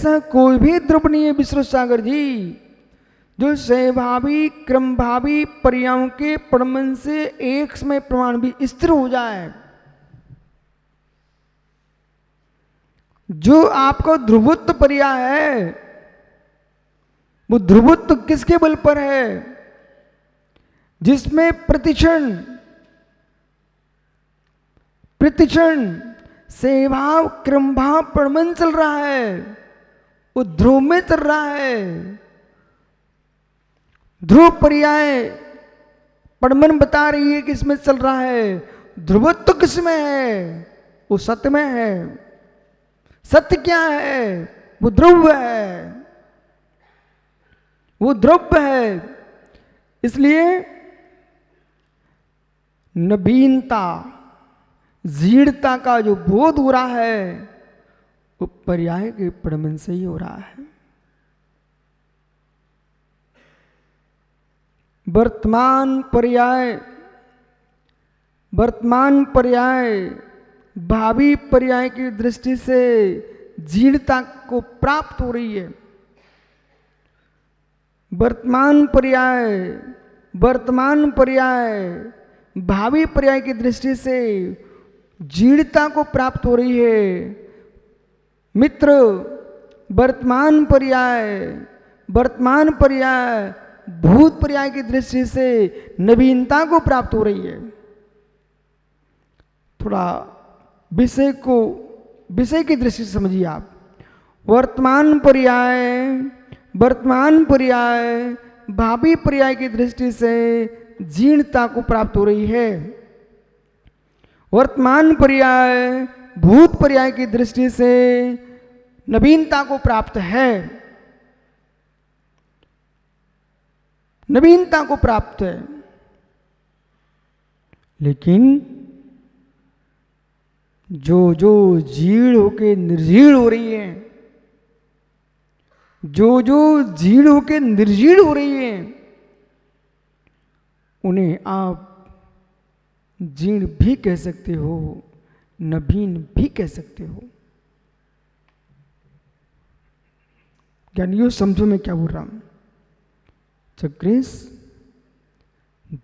ऐसा कोई भी ध्रुव नहीं है विश्व सागर जी जो सहभावी क्रमभावी पर्यायों के प्रमाण से एक समय प्रमाण भी स्थिर हो जाए। जो आपका ध्रुवत्व पर्याय है वो ध्रुवत्व किसके बल पर है? जिसमें प्रतिक्षण सहभाव क्रमभाव प्रमाण चल रहा है, वो ध्रुव में चल रहा है। ध्रुव पर्याय प्रमाण बता रही है कि इसमें चल रहा है। ध्रुवत्व किसमें है? वो सत्य में है। सत्य क्या है? वो ध्रुव है, वो द्रव्य है। इसलिए नवीनता जीर्णता का जो बोध हो रहा है वो पर्याय के प्रमाण से ही हो रहा है। वर्तमान पर्याय भावी पर्याय की दृष्टि से जीर्णता को प्राप्त हो रही है। वर्तमान पर्याय भावी पर्याय की दृष्टि से जीर्णता को प्राप्त हो रही है। मित्र, वर्तमान पर्याय भूत पर्याय की दृष्टि से नवीनता को प्राप्त हो रही है। थोड़ा विषय की दृष्टि से समझिए आप। वर्तमान पर्याय भावी पर्याय की दृष्टि से जीर्णता को प्राप्त हो रही है। वर्तमान पर्याय भूत पर्याय की दृष्टि से नवीनता को प्राप्त है। लेकिन जो जीर्ण होके निर्जीर्ण हो रही है, जो जीर्ण होके निर्जीर्ण हो रही है, उन्हें आप जीर्ण भी कह सकते हो, नवीन भी कह सकते हो। ज्ञानियों समझो मैं क्या बोल रहा हूं। चक्रेश,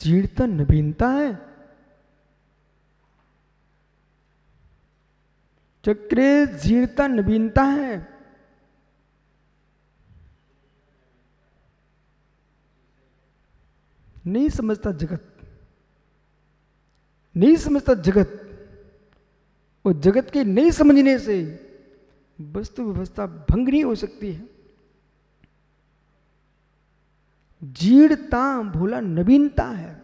जीर्णता नवीनता है? चक्रेश, जीर्णता नवीनता है? नहीं समझता जगत। और जगत के नहीं समझने से वस्तु व्यवस्था भंग नहीं हो सकती है। जीर्णता भोला नवीनता है।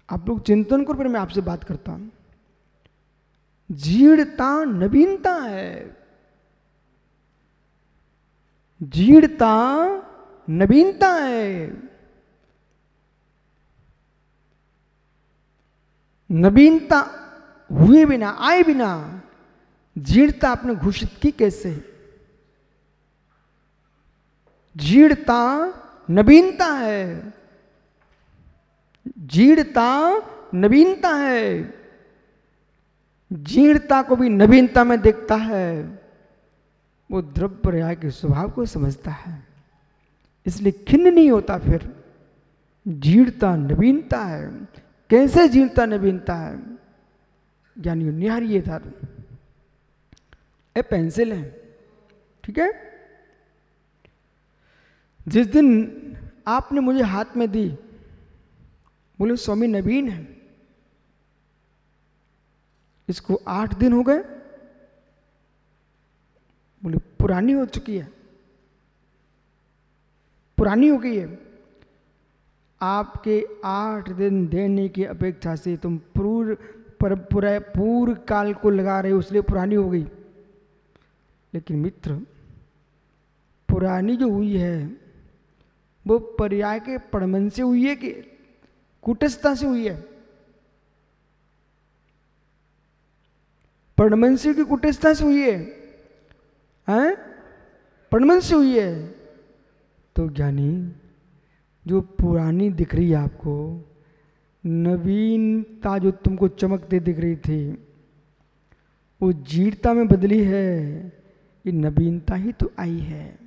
आप लोग चिंतन करो, फिर मैं आपसे बात करता हूं। जीर्णता नवीनता है। जीर्णता नवीनता है। नवीनता हुए बिना, आए बिना जीर्णता आपने घोषित की कैसे? जीर्णता नवीनता है। जीर्णता नवीनता है। जीर्णता को भी नवीनता में देखता है। वो द्रव्य पर्याय के स्वभाव को समझता है, इसलिए खिन्न नहीं होता। फिर जीर्णता नवीनता है। कैसे जीर्णता नवीनता है? ज्ञानियों निहारिए था। पेंसिल है, ठीक है। जिस दिन आपने मुझे हाथ में दी, बोले स्वामी नवीन है, इसको 8 दिन हो गए। बोले पुरानी हो चुकी है, पुरानी हो गई है। आपके 8 दिन देने की अपेक्षा से तुम पूर्व काल को लगा रहे हो, इसलिए पुरानी हो गई। लेकिन मित्र, पुरानी जो हुई है वो पर्याय के प्रमाण से हुई है कि कूटस्थता से हुई है? प्रमाण से की कूटस्थता से हुई है? प्रमाण से हुई है। तो ज्ञानी, जो पुरानी दिख रही है आपको, नवीनता जो तुमको चमकते दिख रही थी, वो जीर्णता में बदली है, ये नवीनता ही तो आई है।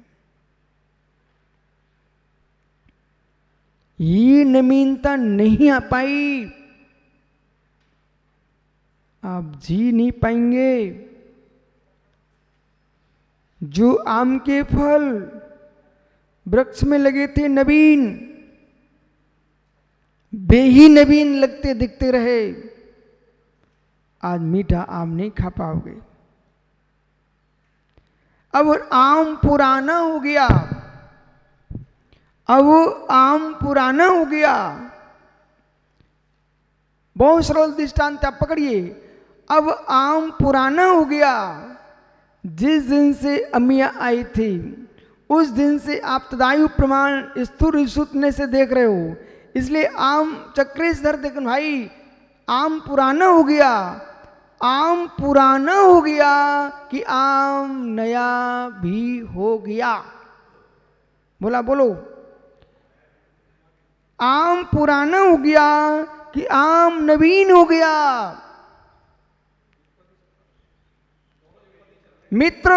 ये नवीनता नहीं आ पाई, आप जी नहीं पाएंगे। जो आम के फल वृक्ष में लगे थे नवीन, वे ही नवीन लगते दिखते रहे। आज मीठा आम नहीं खा पाओगे। अब आम पुराना हो गया, अब आम पुराना हो गया। बहुत सरल दृष्टांत आप पकड़िए। अब आम पुराना हो गया। जिस दिन से अमिया आई थी उस दिन से आप तदायु प्रमाण स्थूल सूतने से देख रहे हो। इसलिए आम चक्रेश धर देखो भाई, आम पुराना हो गया। आम पुराना हो गया कि आम नया भी हो गया। बोला बोलो, आम पुराना हो गया कि आम नवीन हो गया। मित्र,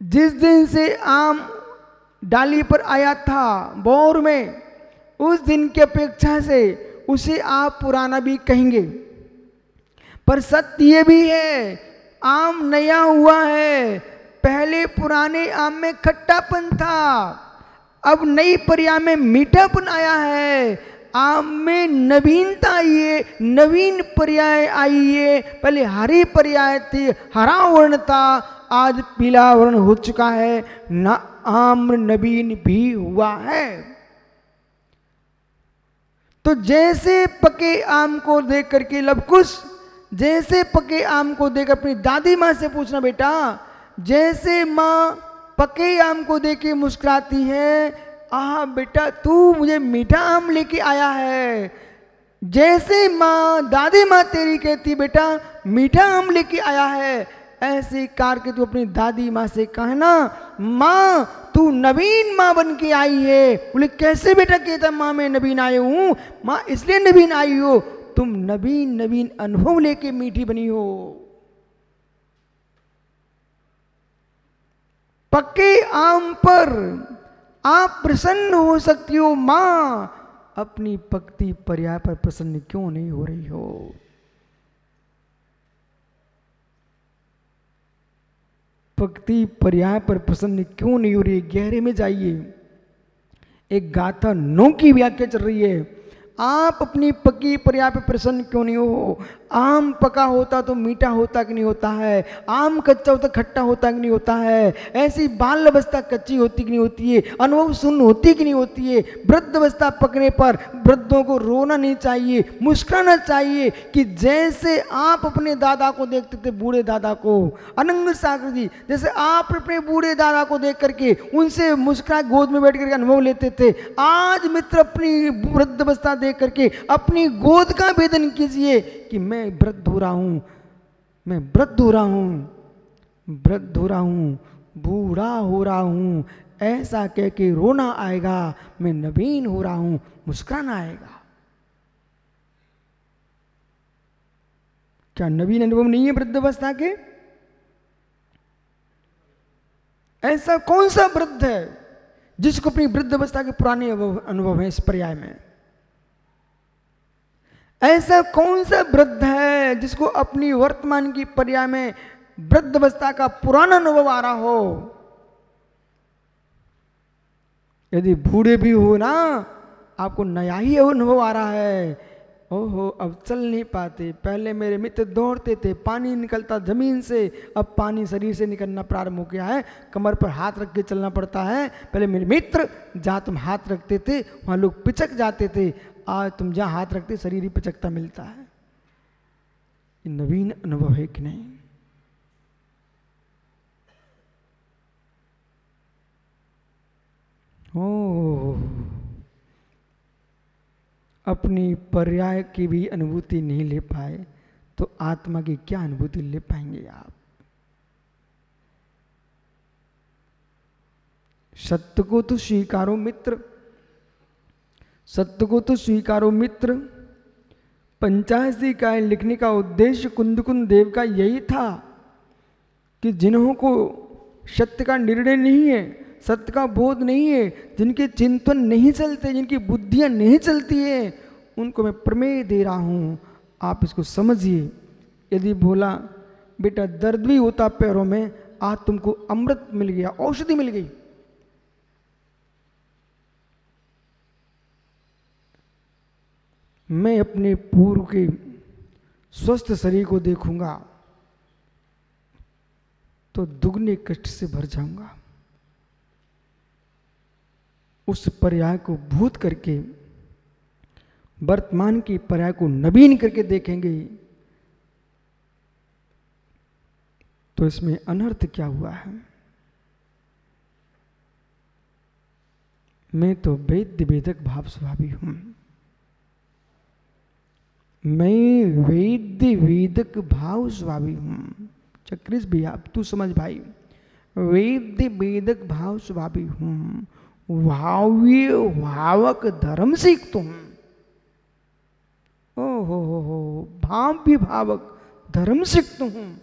जिस दिन से आम डाली पर आया था बौर में, उस दिन की अपेक्षा से उसे आप पुराना भी कहेंगे। पर सत्य ये भी है, आम नया हुआ है। पहले पुराने आम में खट्टापन था, अब नई पर्याय में मीठापन आया है। आम में नवीनता आई है, नवीन पर्याय आई है। पहले हरी पर्याय थी, हरा वर्ण था, आज पीला वर्ण हो चुका है। न आम नवीन भी हुआ है। तो जैसे पके आम को देख करके लवकुश, जैसे पके आम को देख अपनी दादी माँ से पूछना, बेटा जैसे माँ पके आम को देख के मुस्कुराती है, आह बेटा तू मुझे मीठा आम लेके आया है। जैसे माँ दादी माँ तेरी कहती बेटा मीठा आम लेके आया है, ऐसे करके तू अपनी दादी माँ से कहना, माँ तू नवीन माँ बन के आई है। बोले कैसे बेटा कहता, माँ मैं नवीन आई हूँ। माँ इसलिए नवीन आई हो, तुम नवीन नवीन अनुभव लेके मीठी बनी हो। पक्के आम पर आप प्रसन्न हो सकती हो, माँ अपनी पक्ति पर्याय पर प्रसन्न क्यों नहीं हो रही हो। पक्ति पर्याय पर प्रसन्न क्यों नहीं हो रही। गहरे में जाइए। एक गाथा 9 की व्याख्या चल रही है। आप अपनी पकी पर्याय पर प्रसन्न क्यों नहीं हो। आम पका होता तो मीठा होता कि नहीं होता है, आम कच्चा होता खट्टा होता कि नहीं होता है। ऐसी बाल अवस्था कच्ची होती कि नहीं होती है, अनुभव शून्य होती कि नहीं होती है। वृद्ध अवस्था पकने पर वृद्धों को रोना नहीं चाहिए, मुस्कुराना चाहिए। कि जैसे आप अपने दादा को देखते थे, बूढ़े दादा को, अनंग सागर जी जैसे आप अपने बूढ़े दादा को देख करके उनसे मुस्कुरा गोद में बैठ करके अनुभव लेते थे, आज मित्र अपनी वृद्ध अवस्था देख करके अपनी गोद का वेदन कीजिए कि मैं वृद्ध हो रहा हूं, मैं वृद्ध हो रहा हूं, वृद्ध हो रहा हूं, बूढ़ा हो रहा हूं। ऐसा कह के रोना आएगा, मैं नवीन हो रहा हूं, मुस्कुराना आएगा। क्या नवीन अनुभव नहीं है वृद्ध अवस्था के? ऐसा कौन सा वृद्ध है जिसको अपनी वृद्ध अवस्था के पुराने अनुभव है इस पर्याय में? ऐसा कौन सा वृद्ध है जिसको अपनी वर्तमान की पर्याय में वृद्ध अवस्था का पुराना अनुभव आ रहा हो? यदि बूढ़े भी हो ना, आपको नया ही अनुभव आ रहा है। ओहो अब चल नहीं पाते, पहले मेरे मित्र दौड़ते थे, पानी निकलता जमीन से, अब पानी शरीर से निकलना प्रारंभ हो गया है, कमर पर हाथ रख के चलना पड़ता है। पहले मेरे मित्र जहाँ तुम हाथ रखते थे वहाँ लोग पिचक जाते थे, आज तुम जहाँ हाथ रखते शरीर ही पिचकता मिलता है। ये नवीन अनुभव है कि नहीं? ओ अपनी पर्याय की भी अनुभूति नहीं ले पाए तो आत्मा की क्या अनुभूति ले पाएंगे आप? सत्य को तो स्वीकारो मित्र, सत्य को तो स्वीकारो मित्र, पंचाशी का लिखने का उद्देश्य कुंदकुंद देव का यही था कि जिन्हों को सत्य का निर्णय नहीं है, सत्य का बोध नहीं है, जिनके चिंतन नहीं चलते, जिनकी बुद्धियां नहीं चलती है, उनको मैं प्रमेय दे रहा हूं, आप इसको समझिए। यदि बोला बेटा दर्द भी होता पैरों में, आज तुमको अमृत मिल गया, औषधि मिल गई, मैं अपने पूर्व के स्वस्थ शरीर को देखूंगा तो दुगने कष्ट से भर जाऊंगा। उस पर्याय को भूत करके वर्तमान की पर्याय को नवीन करके देखेंगे तो इसमें अनर्थ क्या हुआ है। मैं तो वेद्य वेदक भाव स्वभावी हूं, मैं वेद्य वेदक भाव स्वभावी हूं। चक्रिस भैया अब तू समझ भाई, वेद्य वेदक भाव स्वभावी हूं, भाव्य भावक धर्म सीखता हूं। ओ हो, भाव्य भावक धर्म सीखता हूं।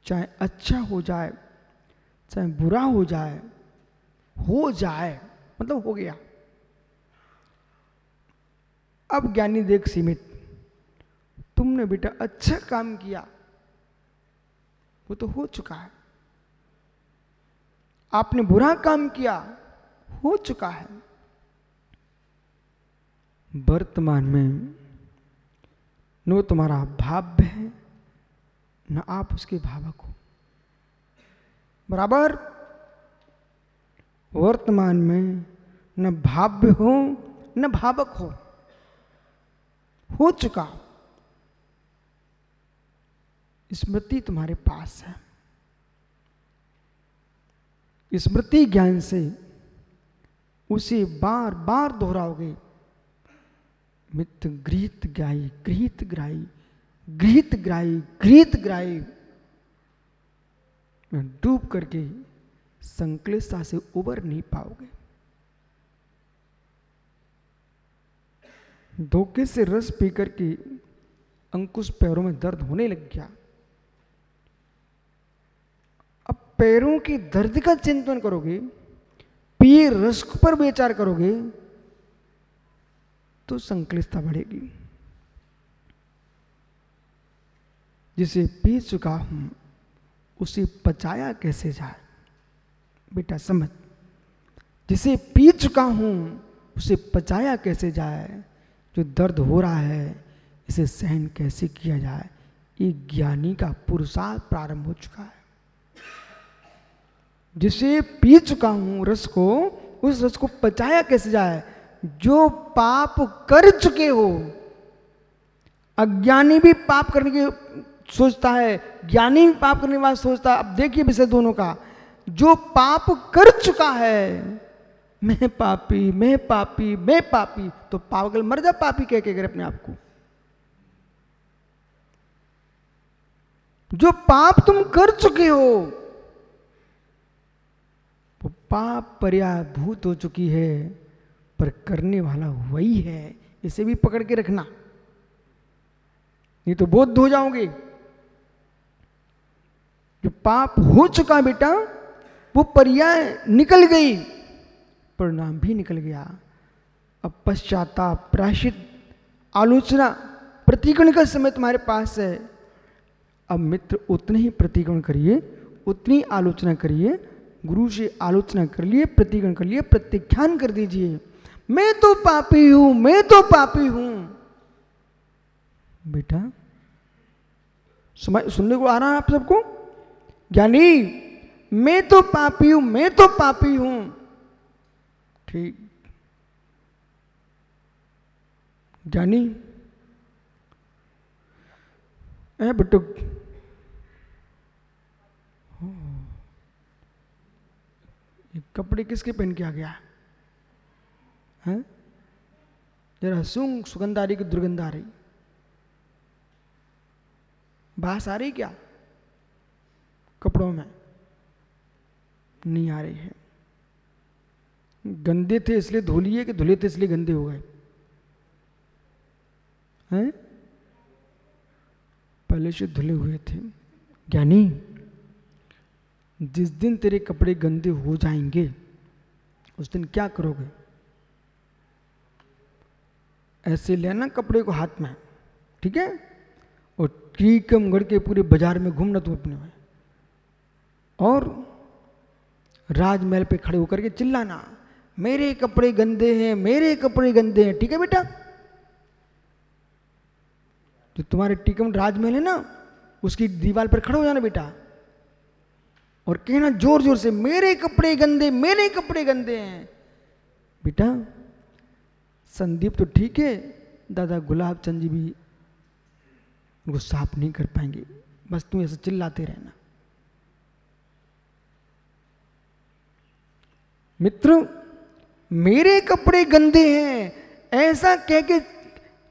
चाहे अच्छा हो जाए, चाहे बुरा हो जाए मतलब हो गया। अब ज्ञानी देख सीमित, तुमने बेटा अच्छा काम किया, वो तो हो चुका है। आपने बुरा काम किया, हो चुका है। वर्तमान में न वो तुम्हारा भाव्य है, न आप उसके भावक हो। बराबर, वर्तमान में न भाव्य हो न भावक हो चुका। स्मृति तुम्हारे पास है, स्मृति ज्ञान से उसे बार बार दोहराओगे। मित्र गृहित ग्राही, गृहित ग्राही, गृहित ग्राही, गृहित ग्राही में डूब करके संक्लेशता से उबर नहीं पाओगे। धोखे से रस पी करके अंकुश पैरों में दर्द होने लग गया। अब पैरों के दर्द का चिंतन करोगे, पिए रस पर विचार करोगे तो संक्लिष्टता बढ़ेगी। जिसे पी चुका हूं उसे पचाया कैसे जाए। बेटा समझ, जिसे पी चुका हूं उसे पचाया कैसे जाए। जो दर्द हो रहा है इसे सहन कैसे किया जाए, ये ज्ञानी का पुरुषार्थ प्रारंभ हो चुका है। जिसे पी चुका हूं रस को, उस रस को पचाया कैसे जाए। जो पाप कर चुके हो, अज्ञानी भी पाप करने की सोचता है, ज्ञानी भी पाप करने के बाद सोचता है। अब देखिए विषय दोनों का। जो पाप कर चुका है, मैं पापी, मैं पापी, मैं पापी, तो पागल मर जा पापी कह के अपने आप को। जो पाप तुम कर चुके हो वो पाप पर्याय भूत हो चुकी है, पर करने वाला वही है। इसे भी पकड़ के रखना, नहीं तो बोध हो जाओगे। जो पाप हो चुका बेटा, वो पर्याय निकल गई, परिणाम भी निकल गया। अब पश्चाताप, प्रायश्चित, आलोचना, प्रतिगमन का समय तुम्हारे पास है। अब मित्र उतने ही प्रतिगमन करिए, उतनी आलोचना करिए। गुरु से आलोचना कर लिए, प्रतिगमन कर लिए, प्रत्याख्यान कर दीजिए। मैं तो पापी हूं, मैं तो पापी हूं। बेटा सुनने को आ रहा है आप सबको? ज्ञानी, मैं तो पापी हूं, मैं तो पापी हूं। ठीक, ज्ञानी ए बटुक, ये कपड़े किसके पहन के आ गया है? जरा सुगंध आ रही कि दुर्गंध आ रही? बास आ रही क्या कपड़ों में? नहीं आ रही है। गंदे थे इसलिए धो लिए कि धुले थे इसलिए गंदे हो गए हैं? पहले से धुले हुए थे। ज्ञानी, जिस दिन तेरे कपड़े गंदे हो जाएंगे उस दिन क्या करोगे? ऐसे लेना कपड़े को हाथ में, ठीक है, और टीकम गढ़ के पूरे बाजार में घूमना तू अपने में, और राजमहल पे खड़े होकर के चिल्लाना मेरे कपड़े गंदे हैं, मेरे कपड़े गंदे हैं। ठीक है बेटा? जो तुम्हारे टीकम राजमहल है ना, उसकी दीवार पर खड़े हो जाना बेटा, और कहना जोर जोर से मेरे कपड़े गंदे, मेरे कपड़े गंदे हैं। बेटा संदीप तो ठीक है, दादा गुलाब चंद जी भी उनको साफ नहीं कर पाएंगे, बस तुम ऐसे चिल्लाते रहना। मित्र, मेरे कपड़े गंदे हैं ऐसा कह के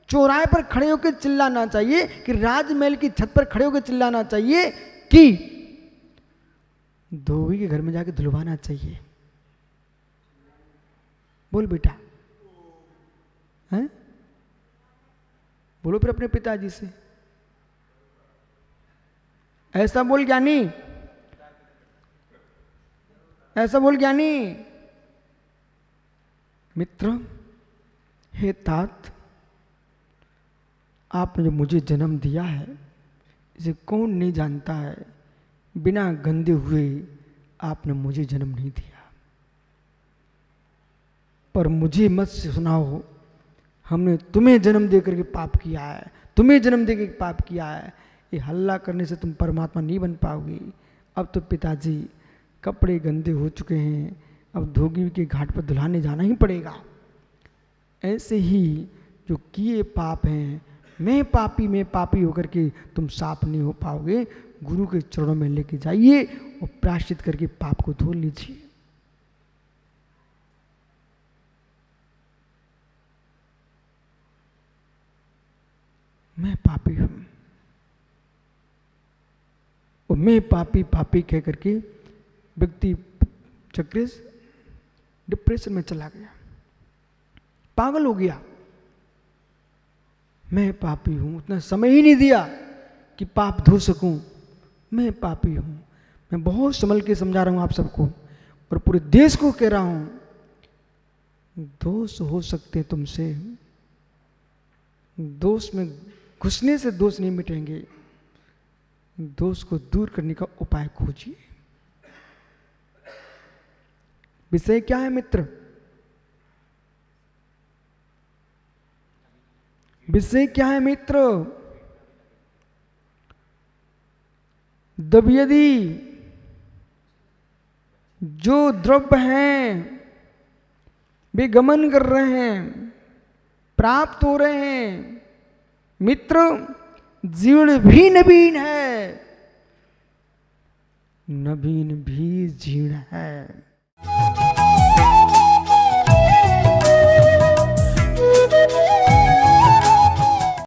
चौराहे पर खड़े होकर चिल्लाना चाहिए कि राजमहल की छत पर खड़े होकर चिल्लाना चाहिए कि धोबी के घर में जाके धुलवाना चाहिए? बोल बेटा, हैं? बोलो फिर अपने पिताजी से, ऐसा बोल ज्ञानी, ऐसा बोल ज्ञानी। मित्र, हे तात, आपने जो मुझे जन्म दिया है इसे कौन नहीं जानता है, बिना गंदे हुए आपने मुझे जन्म नहीं दिया। पर मुझे मत सुनाओ हमने तुम्हें जन्म देकर के पाप किया है, तुम्हें जन्म देकर के पाप किया है। ये हल्ला करने से तुम परमात्मा नहीं बन पाओगे। अब तो पिताजी कपड़े गंदे हो चुके हैं, अब धोबी के घाट पर धुलाने जाना ही पड़ेगा। ऐसे ही जो किए पाप हैं, मैं पापी होकर के तुम साफ नहीं हो पाओगे। गुरु के चरणों में लेके जाइए और प्रायश्चित करके पाप को धो लीजिए। मैं पापी हूं, और मैं पापी कह करके व्यक्ति चक्र डिप्रेशन में चला गया, पागल हो गया। मैं पापी हूं, उतना समय ही नहीं दिया कि पाप धो सकूं। मैं पापी हूं। मैं बहुत संभल के समझा रहा हूं आप सबको और पूरे देश को कह रहा हूं, दोष हो सकते तुमसे, दोष में घुसने से दोष नहीं मिटेंगे, दोष को दूर करने का उपाय खोजिए। विषय क्या है मित्र? विषय क्या है मित्र? द्रव्यदि जो द्रव्य हैं वे गमन कर रहे हैं, प्राप्त हो रहे हैं। मित्र, जीर्ण भी नवीन है, नवीन भी जीर्ण है।